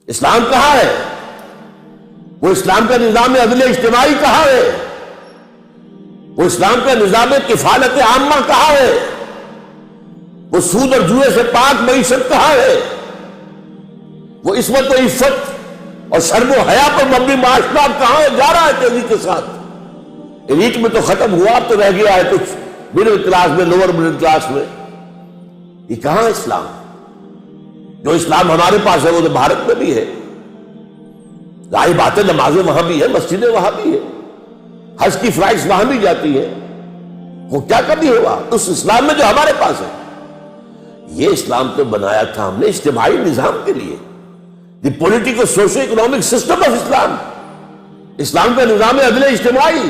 اسلام کہاں ہے؟ وہ اسلام کا نظام عدل اجتماعی کہاں ہے؟ وہ اسلام کا نظام کفالت عامہ کہاں ہے؟ وہ سود اور جوئے سے پاک معیشت کہاں ہے؟ وہ عصمت و عفت اور شرم و حیا پر مبنی معاشرہ کہاں ہے؟ جا رہا ہے تیزی کے ساتھ۔ ایلیٹ میں تو ختم ہوا، اب تو رہ گیا ہے کچھ مڈل کلاس میں، لوور مڈل کلاس میں۔ یہ کہاں ہے اسلام؟ جو اسلام ہمارے پاس ہے وہ تو بھارت میں بھی ہے، ظاہر بات ہے، نمازیں وہاں بھی ہے، مسجدیں وہاں بھی ہے، حج کی فلائٹس وہاں بھی جاتی ہے، وہ کیا کبھی ہوا اس اسلام میں جو ہمارے پاس ہے؟ یہ اسلام تو بنایا تھا ہم نے اجتماعی نظام کے لیے، the political socio economic system of Islam, اسلام کا نظام عدل اجتماعی،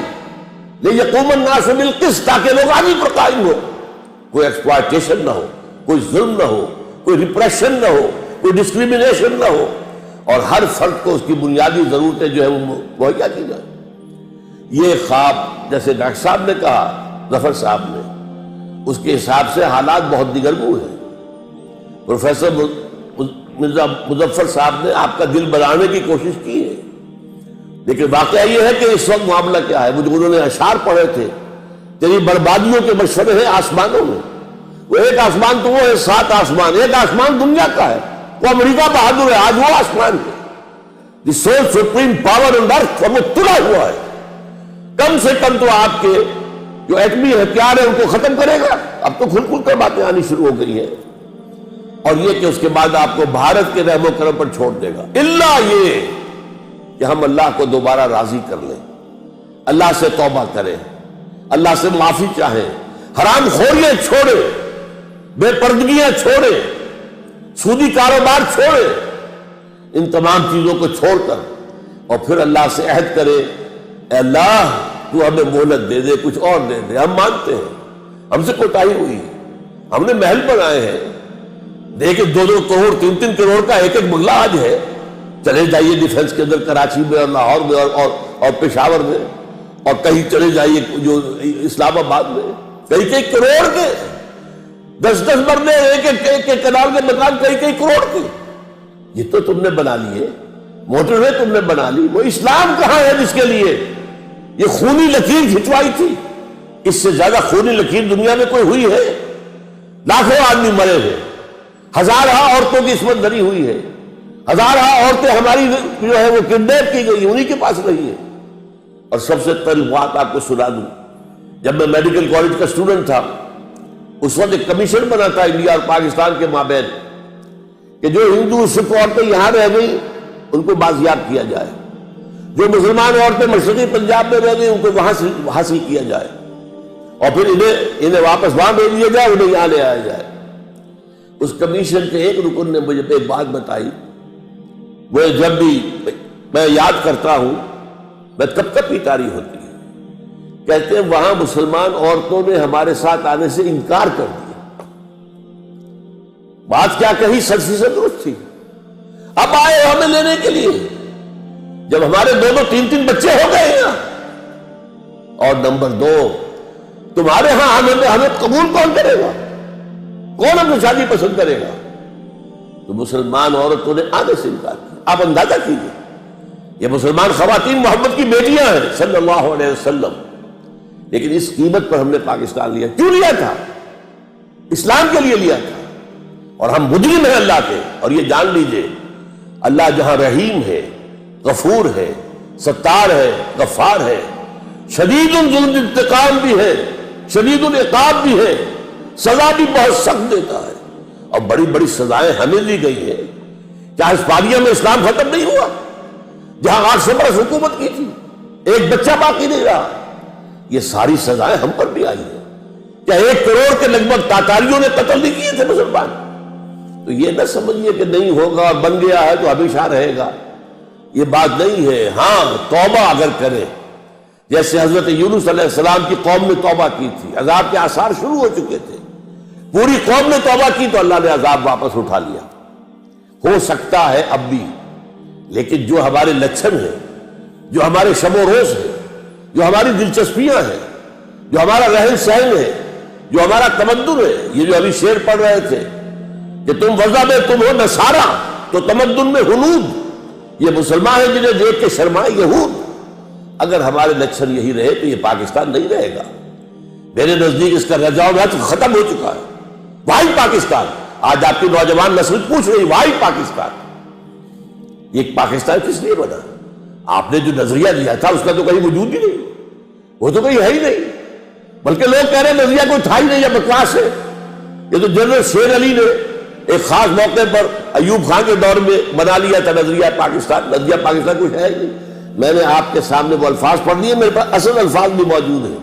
لیقوم الناس بالقسط، تاکہ لوگ عدل پر قائم ہو، کوئی ایکسپلائٹیشن نہ ہو، کوئی ظلم نہ ہو، کوئی ریپریشن نہ ہو، کوئی ڈسکریمنیشن نہ ہو، اور ہر فرد کو اس کی بنیادی ضرورتیں جو ہے وہ مہیا کی جائے۔ یہ خواب جیسے ڈاکٹر صاحب نے کہا، ظفر صاحب نے، اس کے حساب سے حالات بہت دیگرگوں ہیں۔ پروفیسر مرزا مظفر صاحب نے آپ کا دل بنانے کی کوشش کی ہے، لیکن واقعہ یہ ہے کہ اس وقت معاملہ کیا ہے؟ مجھے انہوں نے اشعار پڑھے تھے، تیری بربادیوں کے مشورے ہیں آسمانوں میں، وہ ایک آسمان تو وہ ہے، 7 آسمان، ایک آسمان دنیا کا ہے، وہ امریکہ بہادر ہے، آج وہ آسمان ہے، دی سول سپریم پاور آن ارتھ، وہ تلا ہوا ہے۔ کم سے کم تو آپ کے جو ایٹمی ہتھیار ہیں ان کو ختم کرے گا۔ اب تو کھل کھل کر باتیں آنی شروع ہو گئی ہیں، اور یہ کہ اس کے بعد آپ کو بھارت کے رحم و کرم پر چھوڑ دے گا، الا یہ کہ ہم اللہ کو دوبارہ راضی کر لیں، اللہ سے توبہ کریں، اللہ سے معافی چاہیں، حرام خوریاں چھوڑیں، بے پردگیاں چھوڑیں، سودی کاروبار چھوڑیں، ان تمام چیزوں کو چھوڑ کر، اور پھر اللہ سے عہد کرے، اے اللہ تو ہمیں مہلت دے دے، کچھ اور دے دے، ہم مانتے ہیں ہم سے کوتاہی ہوئی ہے، ہم نے محل بنائے ہیں، دیکھیں 2-2 کروڑ 3-3 کروڑ کا ایک بنگلہ آج ہے، چلے جائیے ڈیفنس کے اندر، کراچی میں اور لاہور میں اور پشاور میں، اور کہیں چلے جائیے جو اسلام آباد میں، کئی کروڑ کے 10-10 مرلے، ایک کنال کے مکان کئی کروڑ کے، یہ تو تم نے بنا لیے، موٹر وے تم نے بنا لی، وہ اسلام کہاں ہے جس کے لیے یہ خونی لکیر کھنچوائی تھی؟ اس سے زیادہ خونی لکیر دنیا میں کوئی ہوئی ہے؟ لاکھوں آدمی مرے ہیں، ہزارہ عورتوں کی عصمت دری ہوئی ہے، ہزارہ عورتیں ہماری جو ہے وہ کڈنیپ کی گئی، انہی کے پاس رہی ہے۔ اور سب سے پہلی بات آپ کو سنا دوں، جب میں میڈیکل کالج کا اسٹوڈنٹ تھا، اس وقت ایک کمیشن بنا تھا انڈیا اور پاکستان کے مابین کہ جو ہندو سکھ عورتیں یہاں رہ گئی ان کو بازیاب کیا جائے، جو مسلمان عورتیں مشرقی پنجاب میں رہ گئی ان کو وہاں سے حاصل کیا جائے، اور پھر انہیں واپس وہاں بھیج دیا جائے، انہیں یہاں لے آیا جائے۔ اس کمیشن کے ایک رکن نے مجھے ایک بات بتائی، وہ جب بھی میں یاد کرتا ہوں میں کب کب کی تاریخ ہوتی ہے، کہتے ہیں وہاں مسلمان عورتوں نے ہمارے ساتھ آنے سے انکار کر دیا۔ بات کیا کہی، 100% درست تھی۔ اب آئے ہمیں لینے کے لیے، جب ہمارے 2-2 3-3 بچے ہو گئے ہیں، اور نمبر 2 تمہارے ہاں ہمیں قبول کون کرے گا؟ کون ہم سے شادی پسند کرے گا؟ تو مسلمان عورتوں نے آنے سے انکار کیا۔ آپ اندازہ کیجیے، یہ مسلمان خواتین محمد کی بیٹیاں ہیں صلی اللہ علیہ وسلم، لیکن اس قیمت پر ہم نے پاکستان لیا۔ کیوں لیا تھا؟ اسلام کے لیے لیا تھا، اور ہم مجرم ہیں اللہ کے۔ اور یہ جان لیجئے، اللہ جہاں رحیم ہے، غفور ہے، ستار ہے، غفار ہے، شدید ذو انتقام بھی ہے، شدید العقاب بھی ہے، سزا بھی بہت سخت دیتا ہے، اور بڑی بڑی سزائیں ہمیں دی گئی ہیں۔ کیا ہسپانیہ میں اسلام ختم نہیں ہوا، جہاں 800 برس حکومت کی تھی، ایک بچہ باقی نہیں رہا؟ یہ ساری سزائیں ہم پر بھی آئی ہیں۔ کیا 1 کروڑ کے لگ بھگ تاتاریوں نے قتل نہیں کیے تھے مسلمان؟ تو یہ نہ سمجھیے کہ نہیں ہوگا اور بن گیا ہے تو ہمیشہ رہے گا، یہ بات نہیں ہے۔ ہاں توبہ اگر کرے، جیسے حضرت یونس علیہ السلام کی قوم نے توبہ کی تھی، عذاب کے آثار شروع ہو چکے تھے، پوری قوم نے توبہ کی تو اللہ نے عذاب واپس اٹھا لیا۔ ہو سکتا ہے اب بھی، لیکن جو ہمارے لچھن ہیں، جو ہمارے شب و روز ہیں، جو ہماری دلچسپیاں ہیں، جو ہمارا رہن سہن ہے، جو ہمارا تمدن ہے، یہ جو ابھی شعر پڑھ رہے تھے کہ تم وضع میں تم ہو نصارہ تو تمدن میں ہنود، یہ مسلمان ہیں جنہیں دیکھ کے شرمائے یہود۔ اگر ہمارے لچھن یہی رہے تو یہ پاکستان نہیں رہے گا۔ میرے نزدیک اس کا رجاؤ ختم ہو چکا ہے۔ واحد پاکستان، آج آپ کی نوجوان نسل پوچھ رہی واحد پاکستان، یہ پاکستان کس لیے بنا؟ آپ نے جو نظریہ دیا تھا اس کا تو کہیں وجود ہی نہیں، وہ تو کہیں ہے ہی نہیں، بلکہ لوگ کہہ رہے ہیں نظریہ کوئی تھا ہی نہیں یا بکواس ہے۔ یہ تو جنرل شیر علی نے ایک خاص موقع پر ایوب خان کے دور میں بنا لیا تھا نظریہ پاکستان۔ نظریہ پاکستان کوئی ہے ہی نہیں۔ میں نے آپ کے سامنے وہ الفاظ پڑھ لیے، میرے پاس اصل الفاظ بھی موجود ہیں،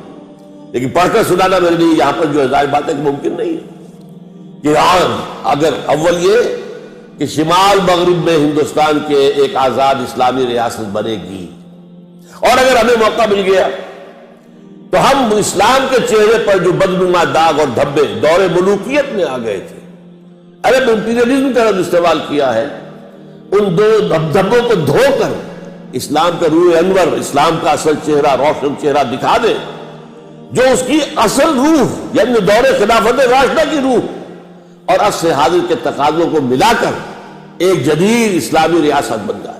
لیکن پڑھ کر سنانا میرے لیے یہاں پر جو ظاہر بات ہے کہ ممکن نہیں ہے کہ اگر اول یہ کہ شمال مغرب میں ہندوستان کے ایک آزاد اسلامی ریاست بنے گی، اور اگر ہمیں موقع مل گیا تو ہم اسلام کے چہرے پر جو بدنما داغ اور دھبے دور ملوکیت میں آ گئے تھے، عرب امپیریلزم کا استعمال کیا ہے، ان دو دھبوں کو دھو کر اسلام کا روح انور، اسلام کا اصل چہرہ، روشن چہرہ دکھا دے، جو اس کی اصل روح یعنی دور خلافت راشدہ کی روح اور عصر حاضر کے تقاضوں کو ملا کر ایک جدید اسلامی ریاست بن جائے۔